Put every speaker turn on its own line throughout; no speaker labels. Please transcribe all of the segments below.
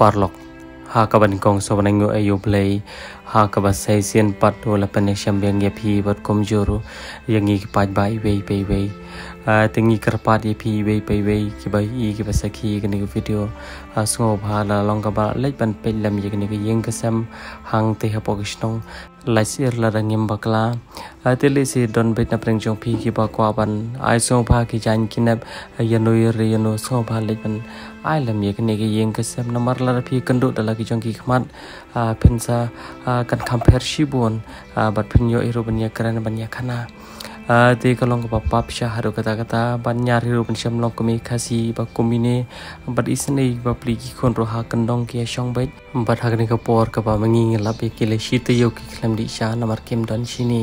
parlok ha kaban kong so banango ayo play ha kaba sai sian pat wala panesham yang ya pi bat komjoro yang ngi pat bai wei tengi kerpat ya pi wei ki bai i ki basaki kini video sngo bhala long kaba lek ban pelam ye kini yeng kesam hang te ha pokisnong laisir la rangim bakla tele si don bet na preng jong pi ki ba kwa ban ai so pha ki jan kinap yano yano so pha lek ban ai lam ye kini yeng kesam namar la pi kendu dala ki jong ki khmat pensa kan compare shibun bat pinyo iru banya kerana banya kana te kalong ka pap sha haru kata banyar hiru pensyam long kami kasi ba komine bat isne ba pliki kon roha kendong ki shong bait bat hagni ka por ka ba mangi lap ki le shite yo ki klam di sha namar kem dan sini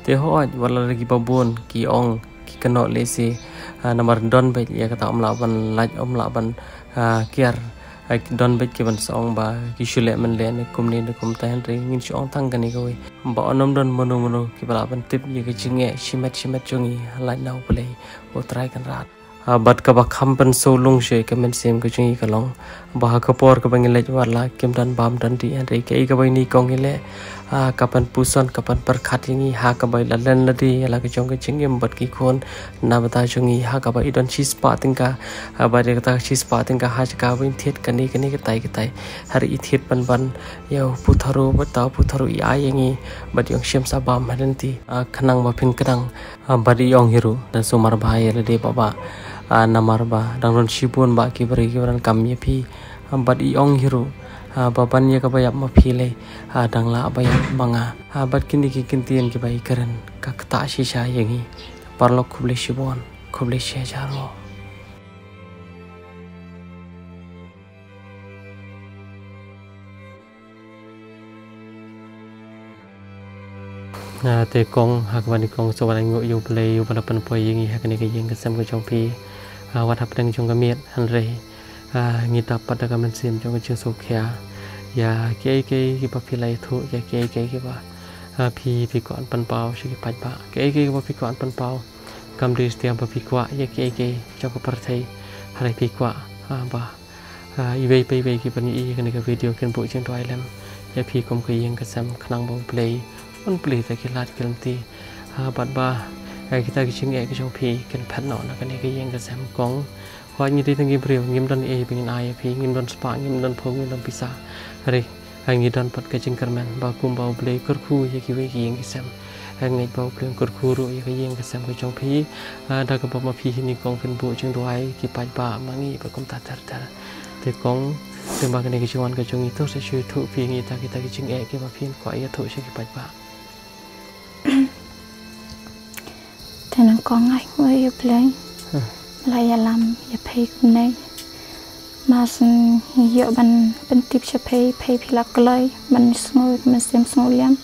te ho wala lagi babon ki ong ki kano le se namar don bait ya kata omla ban laj omla ban kiar don bet ke ban song ba ki shule man le ne kumni ne kum tan ring ngin chong thang kan ni ko ba onom don mono ki bala ban tip ni ke chinge shimet chongi la nau play o try kan rat bat ka ba kham ban so lung she ke men sem ke chingi kalong ba ka por ka bang le wala kem dan bam dan di an re ke ka bai ni kong ile kapan puson kapan perkhat yangi ha ka bai lan la di la ke chong ke chingem bat ki khon na bata chongi ha ka bai don chis pa tingka ba de ta chis pa tingka ha ka win thet kani ke tai har i thet ban yo putharu bata putharu i ai yangi bat yong shem sa bam hadan ti khanang ma phin kadang ba di yong hiru dan somar bhai le de baba namar ba dang ron shibun ba ki ran kam ye phi bat i yong hiru baban ya ka bayap mapile dang la bayap manga bat kini ki kintian ki bai karen ka kta shisha yangi parlo khuble shibon khuble she jaro te kong hakwan kong so wala ngo yu play yu bala pan poi yangi hakani ke yeng kasam ko chong pi wat hap dang chong ka miet han re ngita pada kamen sim chong ka so khya ya ke ki pa philai thu ya ke ki ba phi kon pan pau shi ki pat ba ke ba phi kon pan pau kam dis tiam pa phi kwa ya ke chong ka par thai hari phi kwa ba i vei ki pan i kan ka video ken bu chen toy lam ya phi kom ka yeng ka sam khnang bong play on play ta ki lat kel ti bat ba kita ki ching e ki chong phi ken phat no na kan ka yeng ka sam kong hoa như thế thằng kim priu ngim don e pingin ai phi ngim don spa ngim don phom ngim don pisa hari ngi don pat ka jingkerman ba kum ba play kur khu ye ki we ki yeng sam ngai ba play kur khu ro ye ka yeng ka sam ka chong phi da ka ba ma phi ni kong phin bu ching duai ki pai ba ma ngi ba kum ta tar te kong te ba ka ne ki chuan ka chong i to se shu thu phi ngi ta ki ching e ki ba phin ko ye thu se ki pai ba
te nang kong ai we ye play la ya lam ya pay kun nei mas yo ban tip cha pay phila klai ban smol man sem smol yam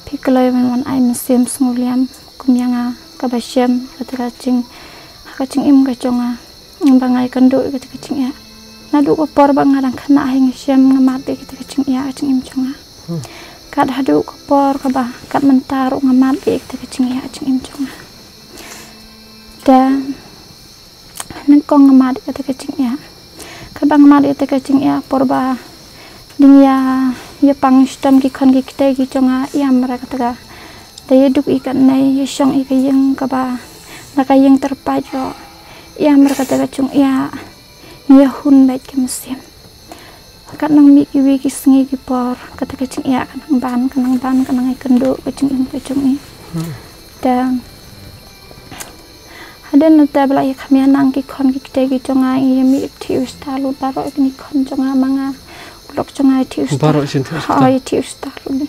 phi klai ban ai man sem smol yam kum yanga ka ba shem ka ching im ka chonga bangai kan do ka ching ya na du ko por bang ngarang khana hing shem ngamat ka ching ya ching im chonga kat hadu ko por ka ba kat mentar ngamat ka ching ya ching im chonga dan nang kong ngamat ka ching ya ka bang ngamat ka ching ya porba ding ya pang stam ki khon ki kte ki chonga ya mara ka ta de duk ikan nei ye shong i ka yeng ka ba na ka yeng terpa jo ya mara ka ta chung ya ni hun baik ki musim ka nang mi ki wi ki sngi ki por ka ta ching ya kan nang ai kendo ka ching im ka chung i dan ada nota bela ya kami nang ki kon ki kte ki chonga i mi tiu stalu baro ki kon chonga manga blok chonga tiu baro sin tiu stalu ni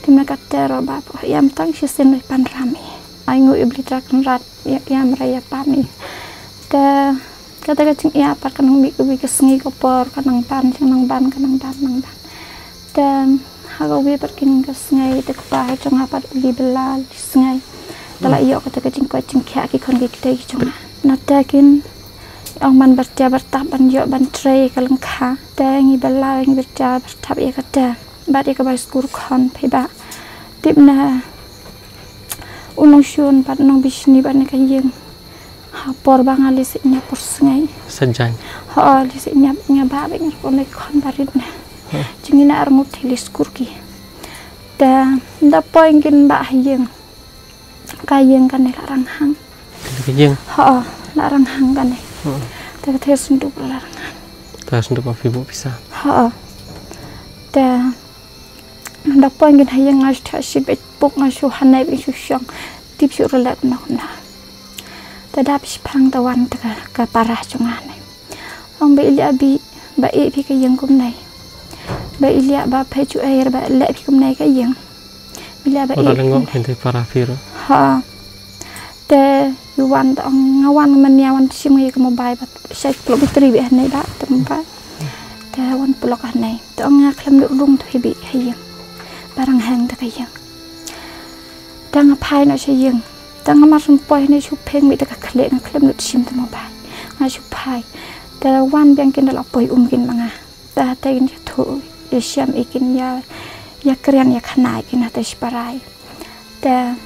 timna katero ba po yam tang si sen pan rami ai ngu ibli trak rat yam raya pani ta kata ka ching ya par kanang mi ubi ka sngi ko por kanang ban dan hago wi par kin ka sngai te pa chonga par li belal sngai tala iyo kata ka ching kya ki kon ki kte ki chonga natakin ong man bertap ban yo ban tray kalang kha ta ngi bala ngi bertap ya kata ba de ka ba skur khon phe ba tipna unong shun pat nong bisni ban ka yeng Hapor bang ali siknya porsengai.
Sajang.
Ali siknya ba beng kon kon barit na. Jingina armut hilis kurki. Da nda poingkin ba hayeng. Kayeng kan larang hang.
Kayeng.
Larang hang kan. Da tes sunduk larang hang.
Ta sunduk afi bu bisa.
Da nda poingkin hayeng ngas thasi bet pok ngasu hanai bi su syong. Tip su relak na. Tadap sipang tawan ka parah chungane. Ong ba ili abi ba e phi kayeng kum nai. Ba ili ba phai chu air ba le phi kum nai kayeng. Bila ba e.
Ora lengok hente parah piro.
Te yuwan ong ngawan maniawan simngi ke mobile ba sai plok bitri bi hanai ba tempat. Te wan plok hanai. Te ong ngaklam rung thu bi hayeng. Barang hang ta kayeng. Tang phai no sayeng. Tang ma sun poi ne chu pheng mi ta ka khle na khlem lut sim ta mobile nga chu phai ta wan biang kin la poi kin manga ta ta kin thu ye siam ikin ya krian ya khana kin ta sparai ta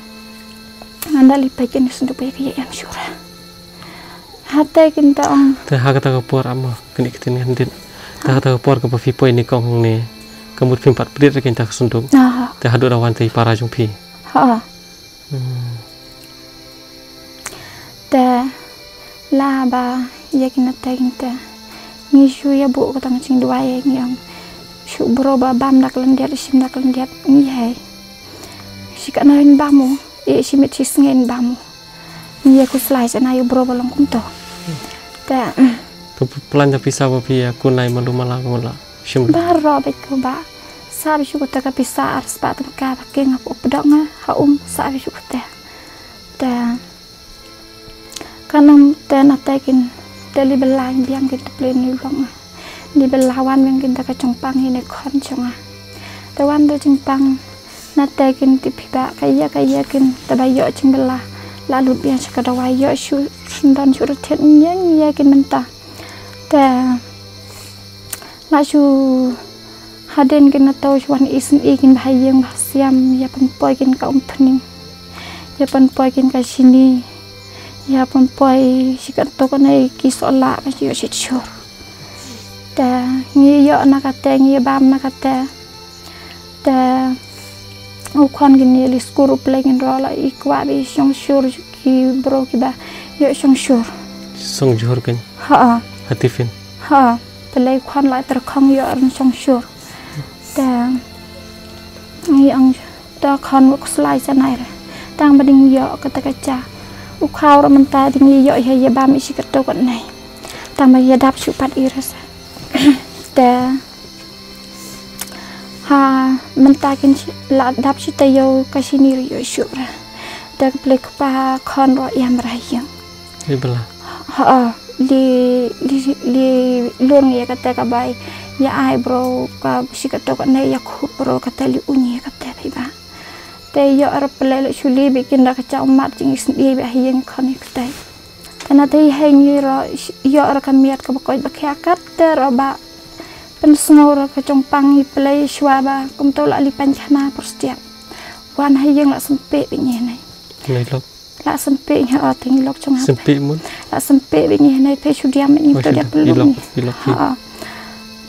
anda li pa kin sun pa ya yang syura hata kin ta ong
ta ha ka ta por amma kin ikitin handin ta ta por ka fi poi ni kong ne kamut phim pat prit kin ta sunduk ta hadu rawan tai para jung phi
ta la ba yakin ta kinta ni shu ya bu ko tang ching dua ye yang shu bro ba bam dak lan dia sim dak lan dia ni hai si ka nain ba mu e si mit si sngen ba mu ni ya ku slai sa na yo bro ba long kum to ta
tu plan ta pisa ba pi ya ku nai malu mala ngola sim
ba ro ba ko ba sa bi shu ko ta ka pisa ar spa ta ka ba ke ngap opdok nga ha sa bi shu ko ta kanam tena takin teli belang biang kita plan ni long ni belawan yang kita ka chongpang ni khon chonga tawan do chongpang na takin tipi ba kaya kin tabayo ching bela lalu biang sakadawa yo shu sundan shu ruthet nyang yakin menta ta la shu haden kin na taw shwan isin ikin bahayeng siam ya poi kin ka pening ya poi kin ka sini ya poi sikat to kanai ki sola ka yo sit chur ta ngi yo nakate ngi bam nakate ta ukon gini li skuru plengin rola ikwa bi shong shur ki bro ki ba yo shong shur
song jor kan hatifin
pelai kwan lai ter khong yo ran shong shur ta ngi ang ta khan wuk slai sanai ra tang bading yo kata kaca ukau ramenta ding yo ya bam isi keto kan nai tama ya dap supat iras ta ha mentakin la dap sita yo kasini yo syura ta plek pa khon ro yam rahiyang
li bela
li lung ya kata ka bai ya ai bro ka isi keto kan nai ya khu bro kata li unyi kata ba te yo ar pelele suli bikin dak cha umat jing sendiri ba hiyeng khoni ktai kana te hengi ro yo ar kamiat ka bakoi bakhakat ter ba pen snor ka chongpang i pelai shwa ba kum to la li panchana perstiap wan hiyeng la sempe binye nai
lok
la sempe ha ting lok chong
sempe mun
la sempe binye nai pe sudiam ni to dia peluk ni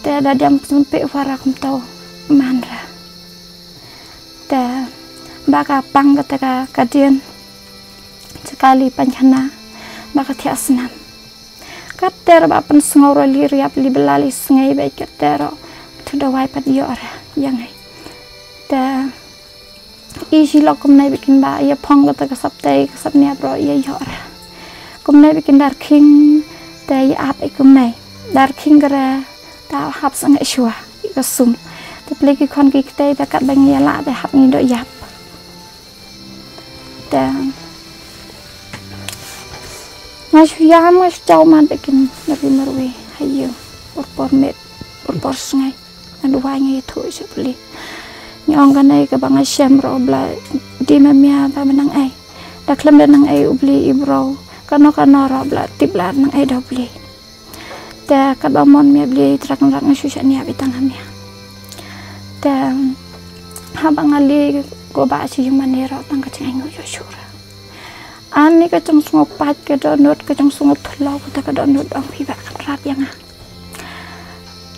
te da diam sempe wara kum to manra te baka pang kata kadian sekali panchana baka tiasnam kater ba pen sngoro li riap li belali sngai ba katero tudawai pat yora yangai ta isi lokum nai bikin ba ya pong kata ka sapnya bro ya yora kum nai bikin dar king ta ya ap ikum nai dar king gara ta hap sang shwa ikasum ta pleki kon ki ktai ta kat bang ya la ta hap ni do yap mas ya mas jauh man bikin dari merwe hayo por sungai adu wangi itu sebeli nyong kanai ke bang asyam robla di mamia ba menang ai dak lem nang ai ubli ibro kano robla tibla nang ai dobli ta kabamon mi bli trak nang susani abitang hamia ta habang ali ko ba si manero tang kacang yo syura Ani ka chong sungo pat ka donut ka chong sungo thlo ka ka donut ong phi ba kan rat yang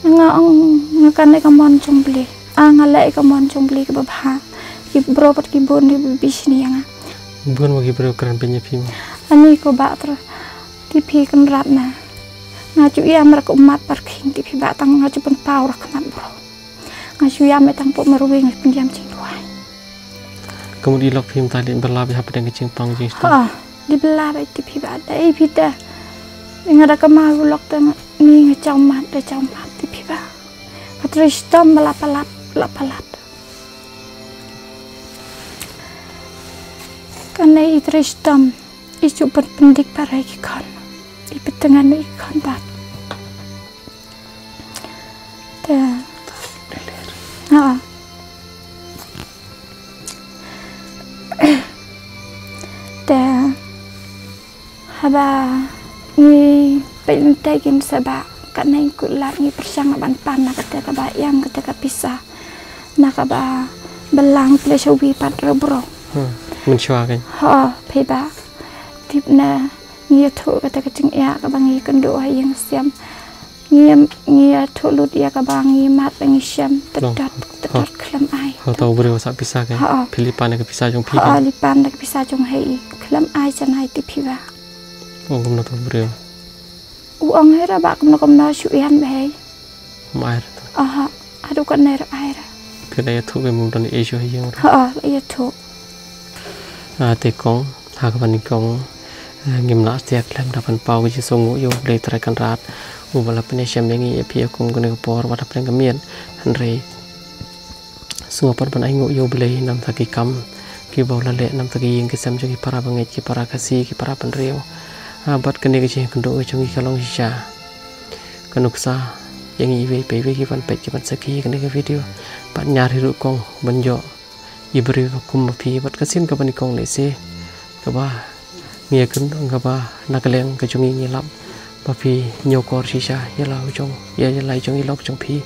nga ong kan ne ka mon chong bli nga le ka mon chong bli ka ba bha ki bro pat ki bon ni bis ni yang
bon mo ki bro kran pe phi mo
ani ko ba tra ti phi kan rat na nga chu ya mar ko mat par king ti phi ba tang nga chu pen pau ra kan bro nga chu ya me tang po mer wing pen jam ching tuai
kemudian lok film tadi berlap ya pada kecing pang jing sto
di belap ti phi ba dai phi ta nga da ka ma lok tang ni nga chong mat da chong mat ti phi ba patristom balap karena itristom isu pendik para ikon di petengan ikon bat haba ni pentekin seba karena ikut lagi persang ban panah ketika bayang ketika pisah nak ba belang plesawi pat rebro
mencoba kan
peba tipna ngia thu ketika cing ya ka bangi kendo yang siam ngia thu lut ya ka bangi mat bangi siam tetat kelam ai
tahu beri sak pisah kan Filipan ke pisah jong pi kan
Filipan ke pisah jong hei kelam ai chan hai tipiba
gum na tahu beri
uang hera ba kum no shuian be
mai
aduh kan ner air
kedai thu ke mung dan isu yang
iya thu
te kong ha ka ban kong ngim na tiak lam dapan pau ke songu yo le trai kan rat u bala pene syam yangi pi akung kene por wada pren kamian hanre sungo par ban aingo yo ble nam thaki kam ki bawla le nam thaki yeng ke sam jogi para banget ki para kasi ki para pan reo bat kene ke jeng kendo jongi kalong sha kanuksa yang iwe pe ki pan pet ki pan saki kene ke video pat nyar hiru kong banjo ibri kum pi bat kasin ka ban kong le se ka ba ngia kun ka ba nakaleng ka jongi ngilap ba pi nyokor shisha yala jong ya lai jong ilok jong pi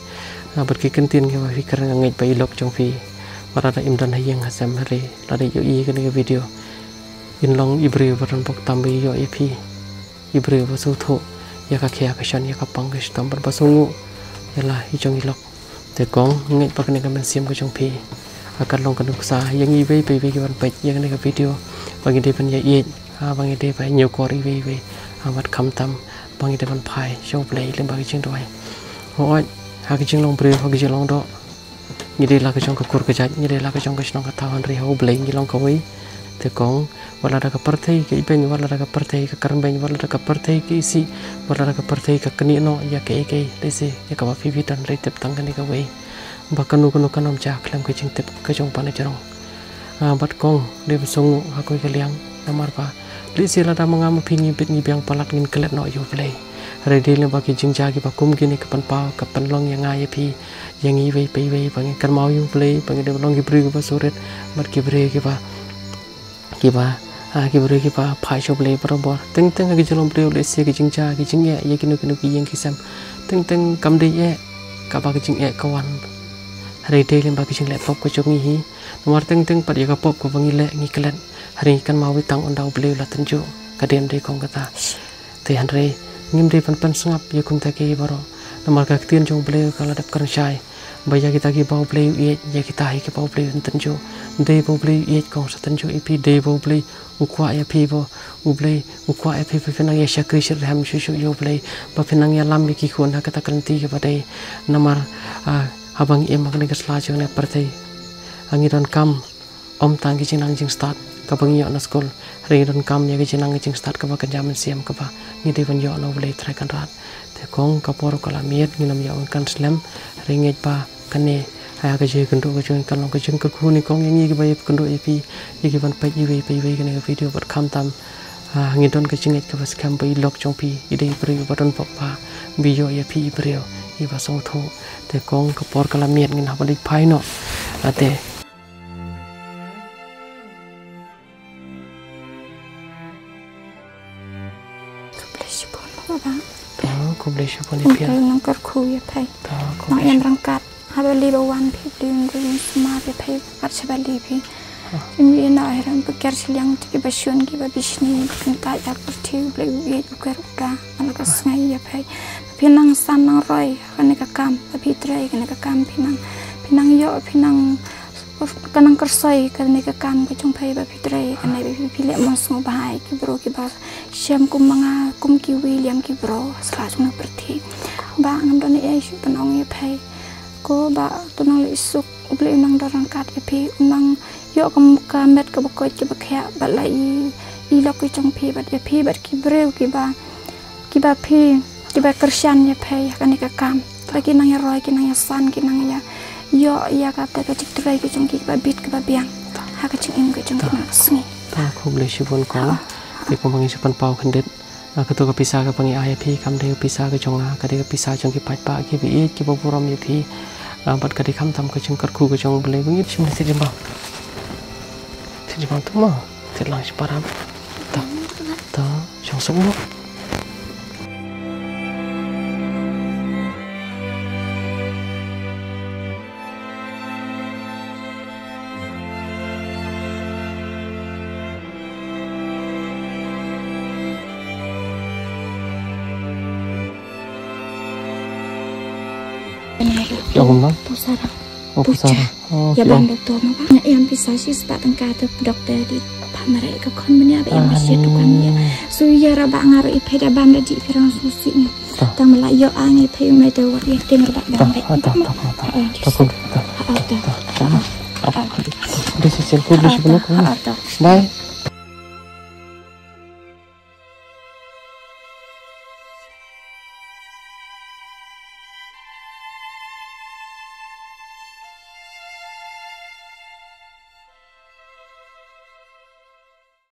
bat ki kentin ke ba fi kar ngai pa ilok jong pi barada imdan hayeng hasam hari lada yo i kene ke video in long ibri baran pok tambi yo ep ibri basu tho ya ka khya ka shan ya ka pang ke stam bar basungu yala hi jong ilok te kong ngai pa kene ka men sim ka jong pi akan long kan uksa yang i ve pe ve ki ban pet ya kene ka video bagi de pan ya i bagi de pa nyo kor i ve wat kham tam bagi de ban phai show play lem bagi ching doi hoi ha ki ching long bre ha ki ching long do ni de la ka chong ka kur ka jat ni de la ka chong ka snong ka tawan ri ho bleng ni long ka wi te kong wala da ka parthai ke ipen wala da ka parthai ka karm ben wala da ka parthai ke isi wala da ka parthai ka kani no ya ke le se ya ka fi vi tan re tep tang ka ni ka wi ba kanu kanom cha klam ka ching tep ka chong pa na jarong bat kong de song ha ko ka liang namar pa le se la da mangam phi ni bit ni biang palat ngin klet no yo play re de le ba ki jing ja ki ba kum ki ni ka pan pa ka pan long yang ai phi yang i ve pe ve bang kan mau yu play bang de long ki bri ki ba suret mat ki bre ki ba phai cho play barabar teng teng ki jolom play le se ki jing cha ki jing ye ki nu ki yang ki sam teng teng kam de ye ka ba ki jing ye kawan hari de le ba ki jing laptop ko chong hi nomor teng teng pa ye ka pop ko bang le ngi klan hari kan mau tang on dau play la tanjo ka den de kong kata te han re ngim de pan sngap ye kum ta ke baro nomor ka tien jong play ka la dap kan chai baya kita ki bau play ye ya kita hi ki bau play tanjo de bau play ye kong sa tanjo ep de bau play ukwa ya pi bo u play ukwa ya pi penang ya syakri syar ham shu yo play ba penang ya lam ki khon ha kata kanti ke badai namar abang em makne ka sla jong ne partai angi don kam om tang ki jinang jing start ka bang yo na school ring don kam ya ki jinang jing start ka ba kan jaman siam ka ba ni de ban yo no play try kan rat te kong ka por ko la miet ni nam yo kan slam ringet pa kane aya ka je kan do ka jong kan long ka jing ka khu ni kong yang i ki ba kan do ep ye ki ban pa i ve pe ve kan video bat kham tam ngi don ka jinget ka bas kam bai lok chong pi i dei pri ba don pok pa bi yo ye pi brio i ba song tho te kong ka por ka la miet ngi na ba dik phai no ate ko ble shi pon ipia
nang kar khu ye phai no em rang kat ha li ba wan phi ding ring smart ye phai at cha li phi Ini nak heran pikir siang tu kita syun kita bisni kita ya pergi beli bukan udah malah kesengai ya pai pinang sanang roy kan kam tapi tray kan kam pinang yo pinang kanang kersoi kan kam ke jong pai tapi tray kan pilih monsong bahai ki bro ki bas syam kum manga kum ki William ki bro sekarang pergi ba ngam doni isu penong ya pai ko ba tunang isuk beli unang daran kat ya pi unang yo kamet ke bakoi ke bakya balai ilok ke jong pi bat ya pi bat ki breu ki ba pi ki ba kersian ya pai kan ka kam lagi nang ya roy ki nang ya san ki nang ya yo ya kata ke cik tray ke jong ki ba bit ke ba biang ha ka cing im ke jong ki na sni
ta ko beli sipon ko ki ko mangi sipan pau khendet ka to ka pisa ka pangi ai pi kam de pisa ka jong ka de ka pisa jong ki pat pa ki bi ki bo puram ya pi bat ka de kam tam ka jong kar khu ka jong beli bungi sim ti jamba ti jamba tu ma ti lang siparam ta jong song mo Yang mana?
Pusara.
Pusara.
Ya bang doktor mah yang bisa sih sebab tengkar tu doktor di Pak mereka kon menya apa yang masih tu kan ya. So ya raba ngaru ipe da banda di pirang susi ni. Tang melayo ang ipe mai tu wat ya dengar bak banda.
Di sisi aku di sebelah. Bye.